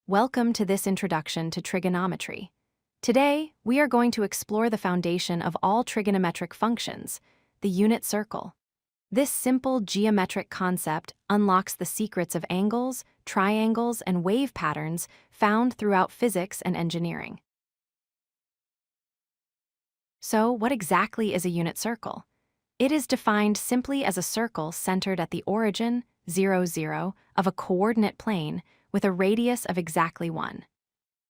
Welcome to this introduction to trigonometry. Today, we are going to explore the foundation of all trigonometric functions, the unit circle. This simple geometric concept unlocks the secrets of angles, triangles, and wave patterns found throughout physics and engineering. So, what exactly is a unit circle? It is defined simply as a circle centered at the origin, 0, 0, of a coordinate plane with a radius of exactly 1.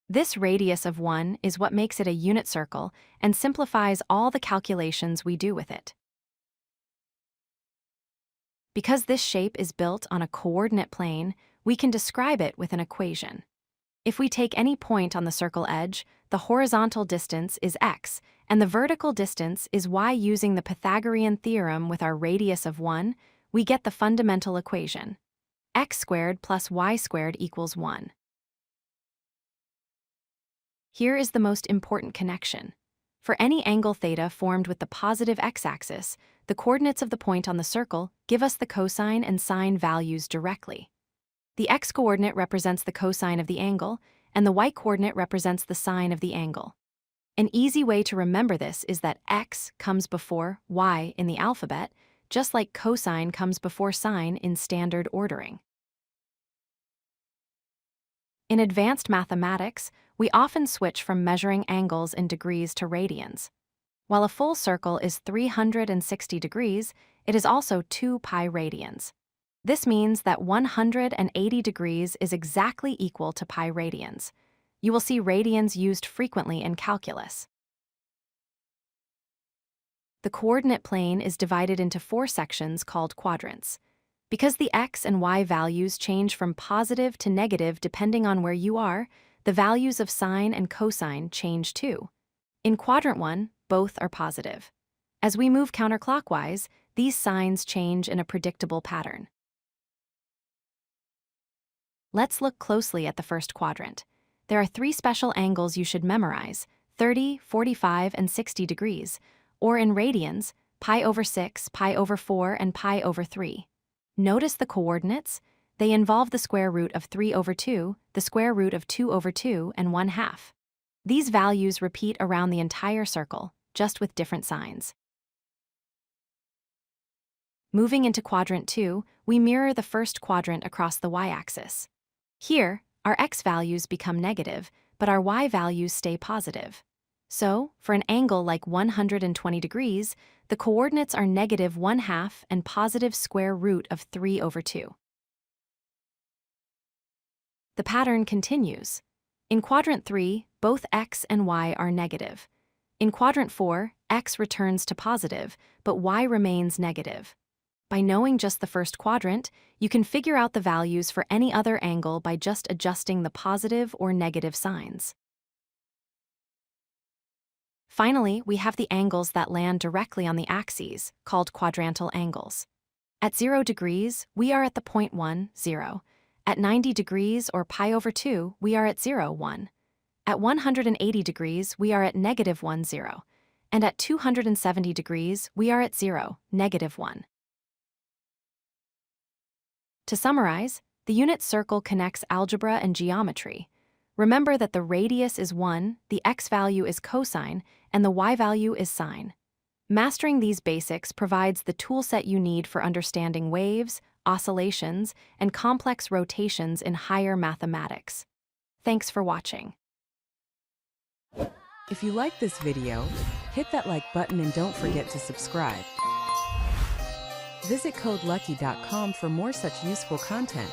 This radius of 1 is what makes it a unit circle and simplifies all the calculations we do with it. Because this shape is built on a coordinate plane, we can describe it with an equation. If we take any point on the circle edge, the horizontal distance is x, and the vertical distance is y. Using the Pythagorean theorem with our radius of 1, we get the fundamental equation. X squared plus y squared equals 1. Here is the most important connection. For any angle theta formed with the positive x-axis, the coordinates of the point on the circle give us the cosine and sine values directly. The x-coordinate represents the cosine of the angle, and the y-coordinate represents the sine of the angle. An easy way to remember this is that x comes before y in the alphabet, just like cosine comes before sine in standard ordering. In advanced mathematics, we often switch from measuring angles in degrees to radians. While a full circle is 360 degrees, it is also 2 pi radians. This means that 180 degrees is exactly equal to pi radians. You will see radians used frequently in calculus. The coordinate plane is divided into 4 sections called quadrants. Because the x and y values change from positive to negative depending on where you are, the values of sine and cosine change too. In quadrant 1, both are positive. As we move counterclockwise, these signs change in a predictable pattern. Let's look closely at the first quadrant. There are 3 special angles you should memorize: 30, 45, and 60 degrees, or in radians, pi over 6, pi over 4, and pi over 3. Notice the coordinates. They involve the square root of 3 over 2, the square root of 2 over 2, and 1/2. These values repeat around the entire circle, just with different signs. Moving into quadrant 2, we mirror the first quadrant across the y-axis. Here, our x values become negative, but our y values stay positive. So, for an angle like 120 degrees, the coordinates are negative 1/2 and positive square root of 3 over 2. The pattern continues. In quadrant 3, both x and y are negative. In quadrant 4, x returns to positive, but y remains negative. By knowing just the first quadrant, you can figure out the values for any other angle by just adjusting the positive or negative signs. Finally, we have the angles that land directly on the axes, called quadrantal angles. At 0 degrees, we are at the point 1, 0. At 90 degrees or pi over 2, we are at 0, 1. At 180 degrees, we are at negative 1, 0. And at 270 degrees, we are at 0, negative 1. To summarize, the unit circle connects algebra and geometry. Remember that the radius is 1, the x value is cosine, and the y value is sine. Mastering these basics provides the toolset you need for understanding waves, oscillations, and complex rotations in higher mathematics. Thanks for watching. If you like this video, hit that like button and don't forget to subscribe. Visit codelucky.com for more such useful content.